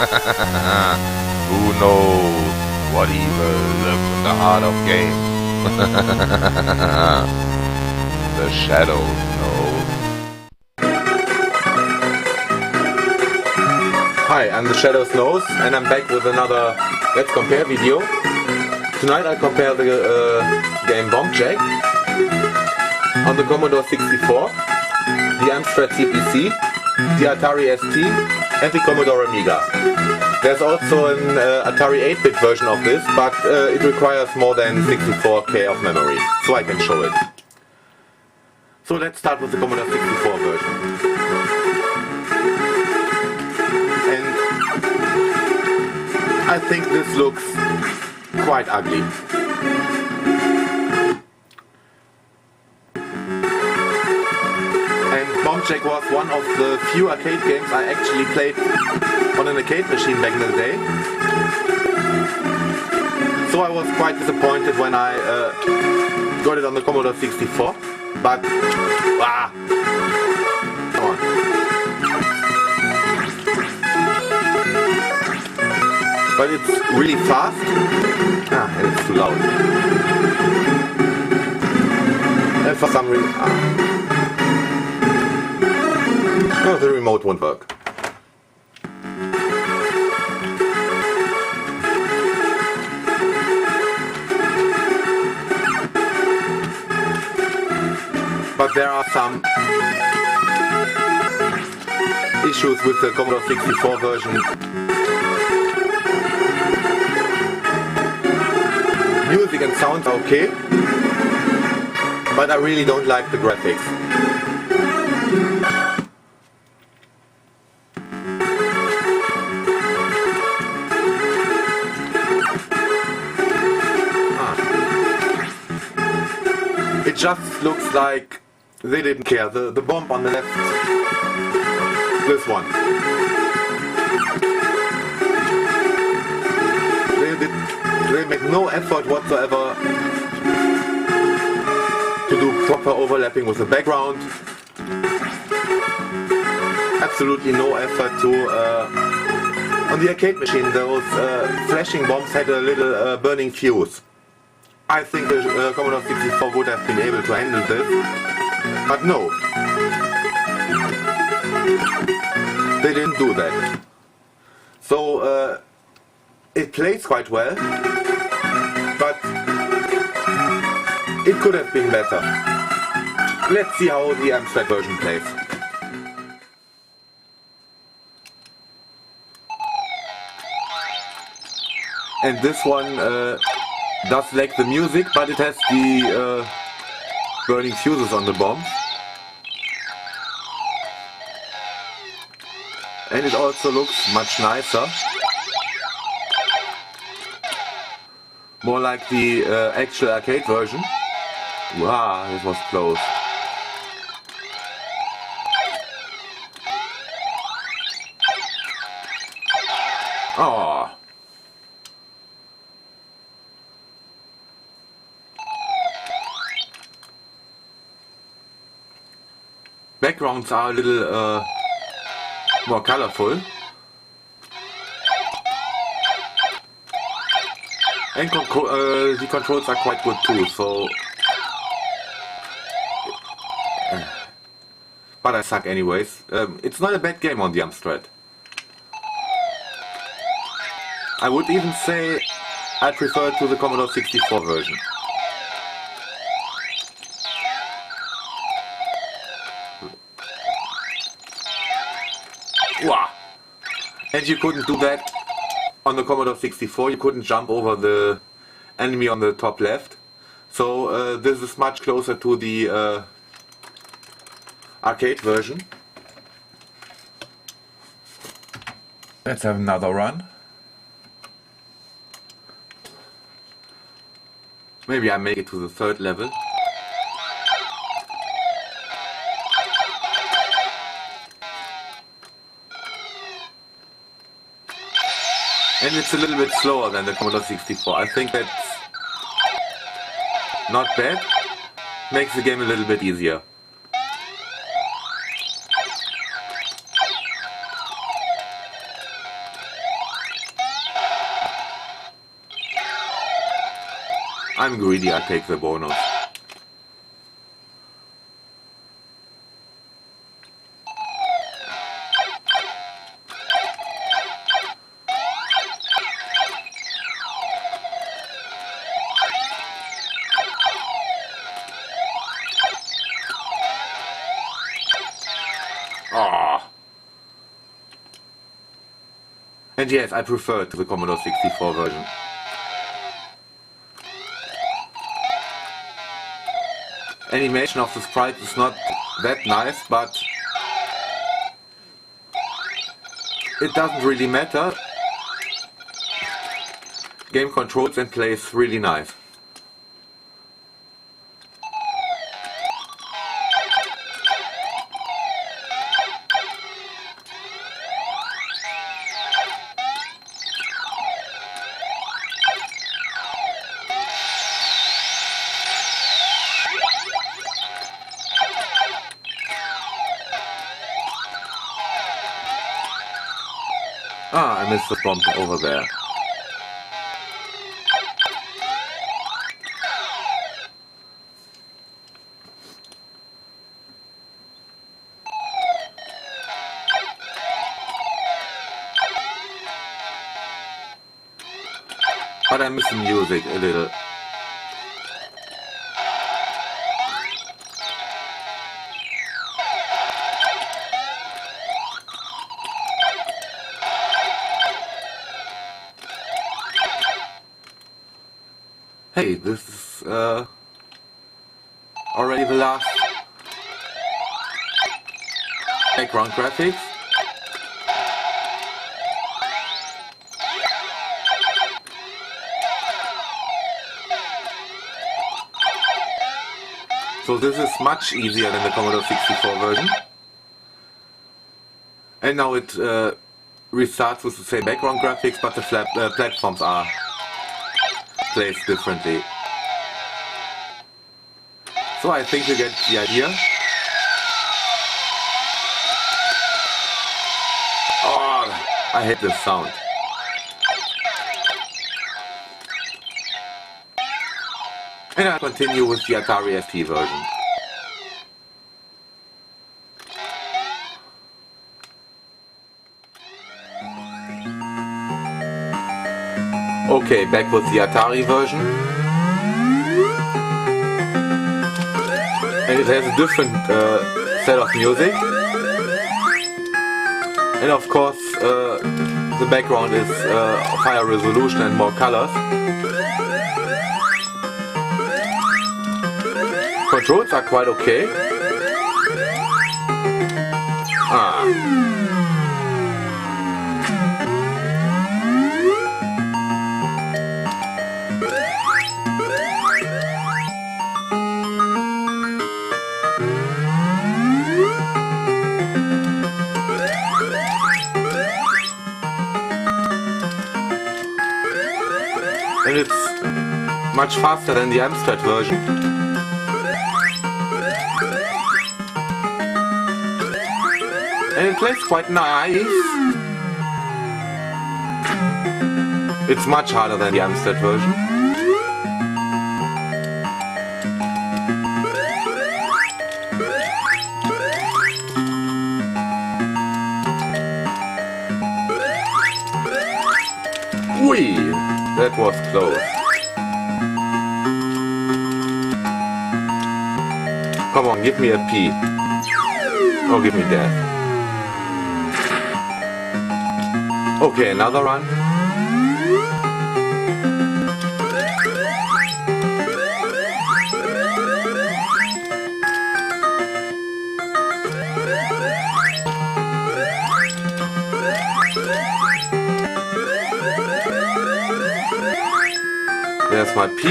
Who knows what evil lurks in the heart of games? The shadows knows. Hi, I'm the Shadows Knows, and I'm back with another Let's Compare video. Tonight I compare the game Bomb Jack on the Commodore 64, the Amstrad CPC, the Atari ST, and the Commodore Amiga. There's also an Atari 8-bit version of this, but it requires more than 64K of memory, so I can show it. So let's start with the Commodore 64 version. And I think this looks quite ugly. And Bomb Jack was one of the few arcade games I actually played on an arcade machine back in the day. So I was quite disappointed when I got it on the Commodore 64. But come on. But it's really fast. And it's too loud. And for some reason, no, the remote won't work. But there are some issues with the Commodore 64 version. Music and sound are okay, but I really don't like the graphics. It just looks like they didn't care. The bomb on the left, this one. They make no effort whatsoever to do proper overlapping with the background. Absolutely no effort to... on the arcade machine, those flashing bombs had a little burning fuse. I think the Commodore 64 would have been able to handle this, but no. They didn't do that. So it plays quite well, but it could have been better. Let's see how the Amstrad version plays. And this one does lack the music, but it has the burning fuses on the bomb. And it also looks much nicer. More like the actual arcade version. Wow, this was close. Oh. Backgrounds are a little more colorful. And the controls are quite good too, so... But I suck anyways. It's not a bad game on the Amstrad. I would even say I prefer it to the Commodore 64 version. Wow. And you couldn't do that on the Commodore 64. You couldn't jump over the enemy on the top left. So this is much closer to the arcade version. Let's have another run. Maybe I make it to the third level. And it's a little bit slower than the Commodore 64. I think that's not bad. Makes the game a little bit easier. I'm greedy, I take the bonus. Ah. And yes, I prefer it to the Commodore 64 version. Animation of the sprite is not that nice, but it doesn't really matter. Game controls and plays really nice. Ah, I missed the bomb over there. But I miss the music a little. Hey, this is already the last background graphics. So this is much easier than the Commodore 64 version. And now it restarts with the same background graphics, but the platforms are placed differently. So I think you get the idea. Oh, I hate this sound. And I continue with the Atari ST version. Okay, back with the Atari version. And it has a different set of music. And of course, the background is of higher resolution and more colors. Controls are quite okay. And it's much faster than the Amstrad version. And it plays quite nice. It's much harder than the Amstrad version. Whee! That was close. Come on, give me a P. Oh, give me that. Okay, another run. There's my P.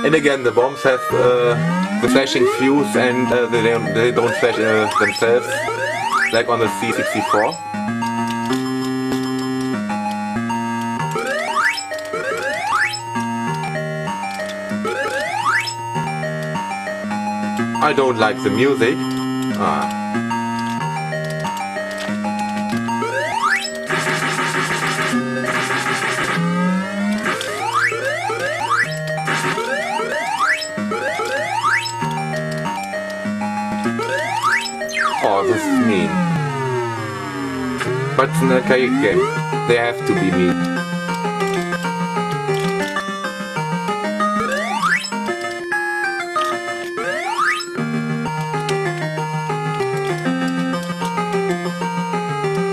And again, the bombs have the flashing fuse, and they don't flash themselves like on the C64. I don't like the music. Oh, this is mean. But it's an arcade game. They have to be mean.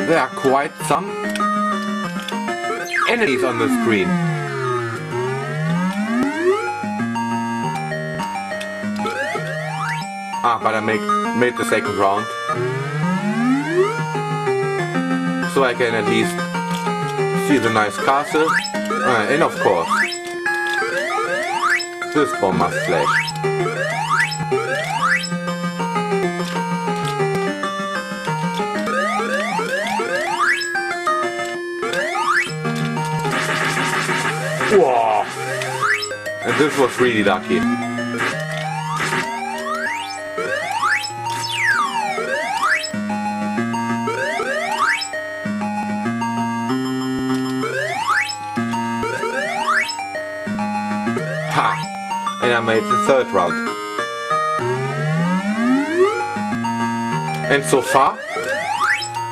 There are quite some enemies on the screen. But I made the second round. So I can at least see the nice castle. And of course, this bomb must flash. Wow! And this was really lucky. Ha! And I made the third round. And so far,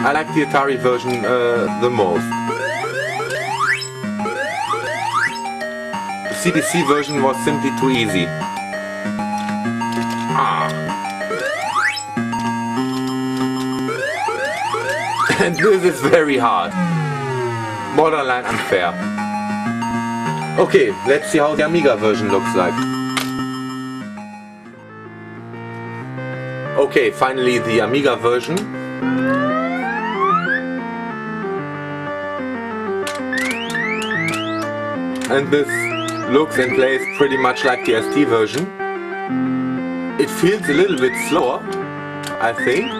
I like the Atari version the most. The CPC version was simply too easy. And this is very hard. Borderline unfair. Okay, let's see how the Amiga version looks like. Okay, finally the Amiga version. And this looks and plays pretty much like the ST version. It feels a little bit slower, I think.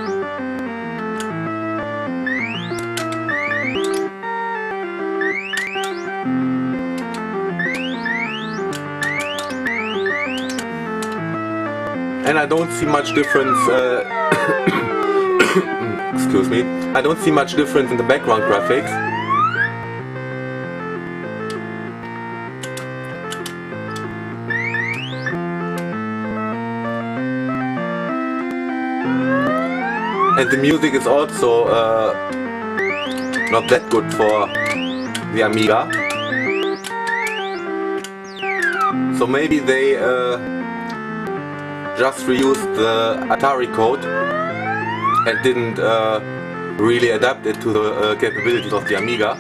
And I don't see much difference, excuse me, I don't see much difference in the background graphics. And the music is also not that good for the Amiga. So maybe they just reused the Atari code and didn't really adapt it to the capabilities of the Amiga.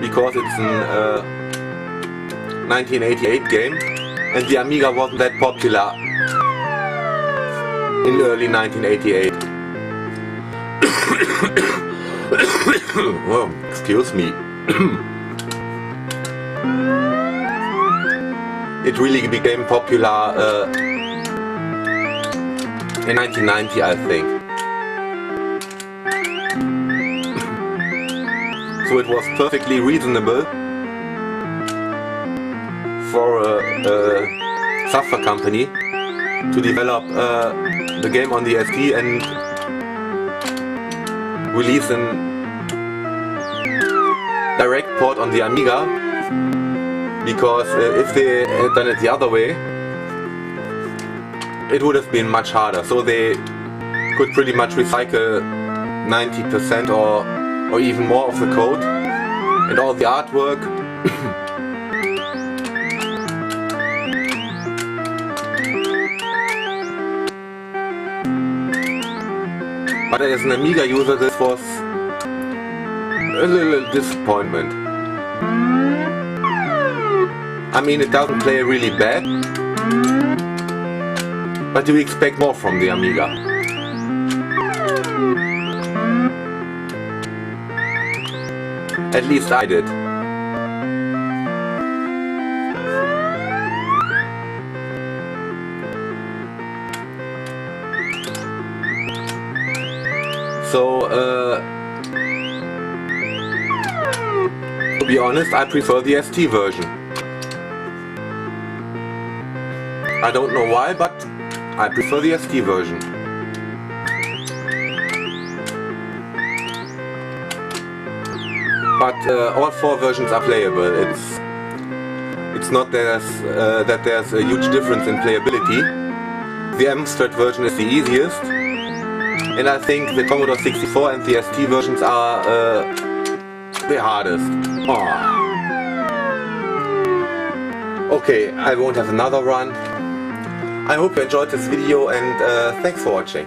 Because it's an 1988 game and the Amiga wasn't that popular in early 1988. Oh, excuse me. It really became popular in 1990, I think. So it was perfectly reasonable for a software company to develop the game on the ST and release a direct port on the Amiga. Because if they had done it the other way, it would have been much harder. So they could pretty much recycle 90% or even more of the code and all the artwork. But as an Amiga user, this was a little disappointment. I mean, it doesn't play really bad, but you expect more from the Amiga. At least I did. So, to be honest, I prefer the ST version. I don't know why, but I prefer the ST version. But all 4 versions are playable. It's not that there's a huge difference in playability. The Amstrad version is the easiest, and I think the Commodore 64 and the ST versions are the hardest. Oh. Okay, I won't have another run. I hope you enjoyed this video, and thanks for watching.